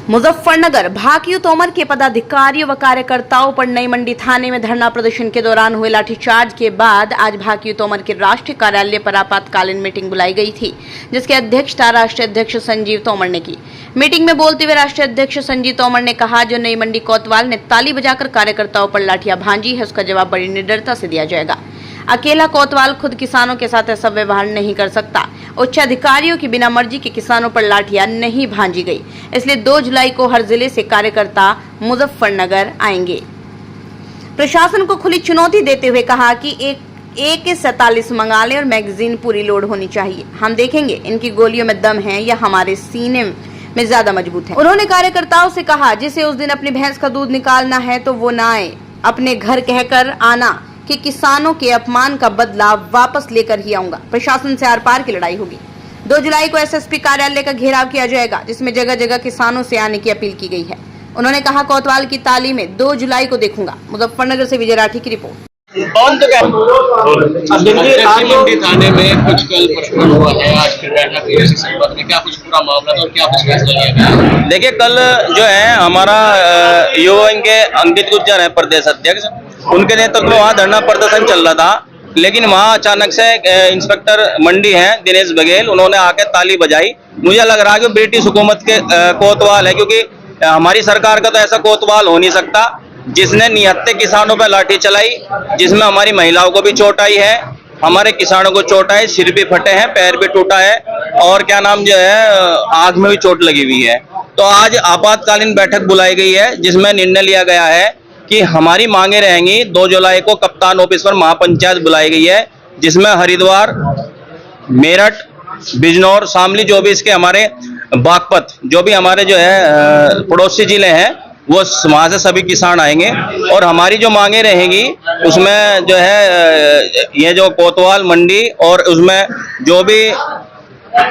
मुजफ्फरनगर भाकियू तोमर के पदाधिकारियों व कार्यकर्ताओं पर नई मंडी थाने में धरना प्रदर्शन के दौरान हुए लाठीचार्ज के बाद आज भाकियू तोमर के राष्ट्रीय कार्यालय पर आपातकालीन मीटिंग बुलाई गई थी, जिसकी अध्यक्षता राष्ट्रीय अध्यक्ष संजीव तोमर ने की। मीटिंग में बोलते हुए राष्ट्रीय अध्यक्ष संजीव तोमर ने कहा, जो नई मंडी कोतवाल ने ताली बजाकर कार्यकर्ताओं पर लाठियां भांजी है, उसका जवाब बड़ी निडरता से दिया जाएगा। अकेला कोतवाल खुद किसानों के साथ ऐसा व्यवहार नहीं कर सकता। उच्च अधिकारियों की बिना मर्जी के किसानों पर लाठियां नहीं भांजी गई, इसलिए 2 जुलाई को हर जिले से कार्यकर्ता मुजफ्फरनगर आएंगे। प्रशासन को खुली चुनौती देते हुए कहा कि एक 47 मंगा लें और मैगजीन पूरी लोड होनी चाहिए। हम देखेंगे इनकी गोलियों में दम है या हमारे सीने में ज्यादा मजबूत है। उन्होंने कार्यकर्ताओं से कहा, जिसे उस दिन अपनी भैंस का दूध निकालना है तो वो ना आए, अपने घर कहकर आना कि किसानों के अपमान का बदला वापस लेकर ही आऊंगा। प्रशासन से आर पार की लड़ाई होगी। 2 जुलाई को एसएसपी कार्यालय का घेराव किया जाएगा, जिसमें जगह जगह किसानों से आने की अपील की गई है। उन्होंने कहा, कोतवाल की ताली में 2 जुलाई को देखूंगा। मुजफ्फरनगर से विजय राठी की रिपोर्ट। मंडी थाने में कुछ कल प्रश्न हुआ है, आज फिर बैठक हुई है इस संबंध में, क्या कुछ पूरा मामला था और क्या कुछ फैसला लिया गया? देखिए, कल जो है हमारा युवा के अंकित गुज्जर है प्रदेश अध्यक्ष, उनके नेतृत्व में वहाँ धरना प्रदर्शन चल रहा था, लेकिन वहाँ अचानक से इंस्पेक्टर मंडी हैं दिनेश बघेल, उन्होंने आके ताली बजाई। मुझे लग रहा है कि ब्रिटिश हुकूमत के कोतवाल है, क्योंकि हमारी सरकार का तो ऐसा कोतवाल हो नहीं सकता जिसने निहत्थे किसानों पर लाठी चलाई, जिसमें हमारी महिलाओं को भी चोट आई है, हमारे किसानों को चोट आई, सिर भी फटे हैं, पैर भी टूटा है और क्या नाम जो है आंख में भी चोट लगी हुई है। तो आज आपातकालीन बैठक बुलाई गई है, जिसमें निर्णय लिया गया है कि हमारी मांगे रहेंगी। 2 जुलाई को कप्तान ऑफिस पर महापंचायत बुलाई गई है, जिसमें हरिद्वार, मेरठ, बिजनौर, शामली, जो भी इसके हमारे बागपत, जो भी हमारे जो है पड़ोसी जिले हैं, वो वहां से सभी किसान आएंगे और हमारी जो मांगे रहेंगी उसमें जो है ये जो कोतवाल मंडी और उसमें जो भी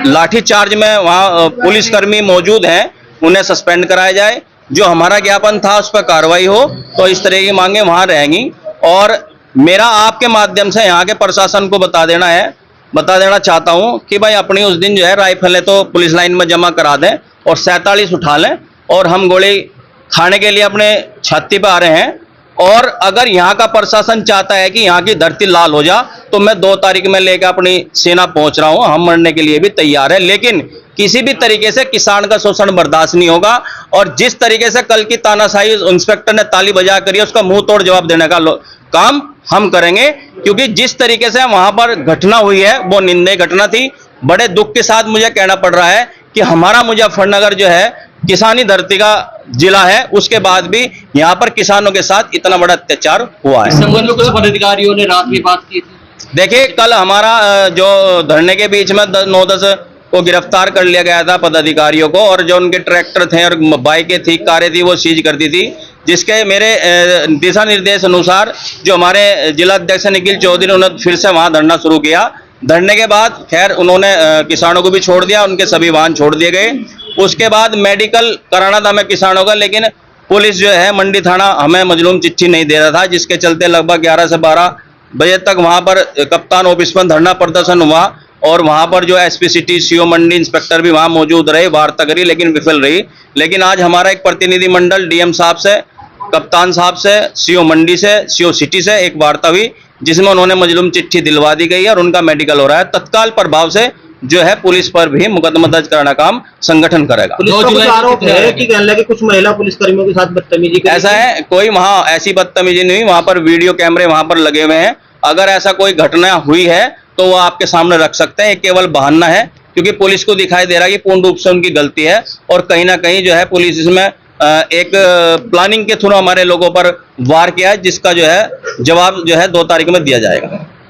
लाठीचार्ज में वहाँ पुलिसकर्मी मौजूद हैं, उन्हें सस्पेंड कराया जाए। जो हमारा ज्ञापन था उस पर कार्रवाई हो, तो इस तरह की मांगे वहां रहेंगी। और मेरा आपके माध्यम से यहाँ के प्रशासन को बता देना चाहता हूँ कि भाई अपनी उस दिन जो है राइफलें तो पुलिस लाइन में जमा करा दें और 47 उठा लें, और हम गोली खाने के लिए अपने छाती पर आ रहे हैं। और अगर यहाँ का प्रशासन चाहता है कि यहाँ की धरती लाल हो जा, तो मैं 2 तारीख में लेकर अपनी सेना पहुंच रहा हूँ। हम मरने के लिए भी तैयार है, लेकिन किसी भी तरीके से किसान का शोषण बर्दाश्त नहीं होगा। और जिस तरीके से कल की तानाशाही इंस्पेक्टर ने ताली बजा करी, उसका मुंह तोड़ जवाब देने का काम हम करेंगे, क्योंकि जिस तरीके से वहां पर घटना हुई है वो निंदनीय घटना थी। बड़े दुख के साथ मुझे कहना पड़ रहा है कि हमारा मुजफ्फरनगर जो है किसानी धरती का जिला है, उसके बाद भी यहाँ पर किसानों के साथ इतना बड़ा अत्याचार हुआ है। संबंध में कुछ पदाधिकारियों ने रात में बात की थी। देखिए, कल हमारा जो धरने के बीच में 9-10 को गिरफ्तार कर लिया गया था पदाधिकारियों को, और जो उनके ट्रैक्टर थे और बाइकें थी, कारें थी, वो सीज कर दी थी। जिसके मेरे दिशा निर्देश अनुसार जो हमारे जिला अध्यक्ष निखिल चौधरी, उन्होंने फिर से वहां धरना शुरू किया। धरने के बाद खैर उन्होंने किसानों को भी छोड़ दिया, उनके सभी वाहन छोड़ दिए गए। उसके बाद मेडिकल कराना था हमें किसानों का, लेकिन पुलिस जो है मंडी थाना हमें मजलूम चिट्ठी नहीं दे रहा था, जिसके चलते लगभग 11 से 12 बजे तक वहां पर कप्तान ऑफिस पर धरना प्रदर्शन हुआ। और वहां पर जो एसपी सिटी, सीओ मंडी, इंस्पेक्टर भी वहां मौजूद रहे, वार्ता करी, लेकिन विफल रही। लेकिन आज हमारा एक प्रतिनिधि मंडल डीएम साहब से, कप्तान साहब से, सीओ मंडी से, सीओ सिटी से एक वार्ता हुई, जिसमें उन्होंने मजलूम चिट्ठी दिलवा दी गई है और उनका मेडिकल हो रहा है। तत्काल प्रभाव से जो है पुलिस पर भी मुकदमा दर्ज कराना काम संगठन करेगा। आरोप है कि कहने लगे कुछ महिला पुलिसकर्मियों के साथ बदतमीजी। ऐसा है, कोई वहां ऐसी बदतमीजी नहीं हुई, वहां पर वीडियो कैमरे वहां पर लगे हुए हैं। अगर ऐसा कोई घटना हुई है तो वो आपके सामने रख सकते हैं। केवल बहाना है, क्योंकि पुलिस को दिखाई दे रहा है कि पूर्ण रूप से उनकी गलती है, और कहीं ना कहीं जो है पुलिस इसमें एक प्लानिंग के थ्रू हमारे लोगों पर वार किया है, जिसका जो है जवाब जो है 2 तारीख में दिया जाएगा।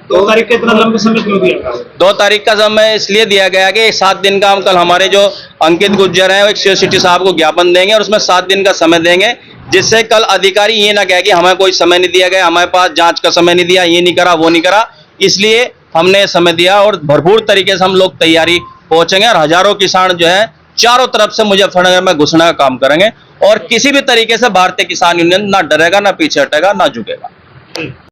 2 तारीख का इतना लंबा समय क्यों दिया? 2 तारीख का समय इसलिए दिया गया कि 7 दिन का हम कल हमारे जो अंकित गुज्जर हैं, एक सिटी साहब को ज्ञापन देंगे और उसमें 7 दिन का समय देंगे, जिससे कल अधिकारी ये ना कहे कि हमें कोई समय नहीं दिया गया, हमारे पास जांच का समय नहीं दिया, ये नहीं करा, वो नहीं करा। इसलिए हमने समय दिया और भरपूर तरीके से हम लोग तैयारी पहुंचेंगे और हजारों किसान जो है चारों तरफ से मुजफ्फरनगर में घुसने का काम करेंगे। और किसी भी तरीके से भारतीय किसान यूनियन ना डरेगा, ना पीछे हटेगा, ना झुकेगा।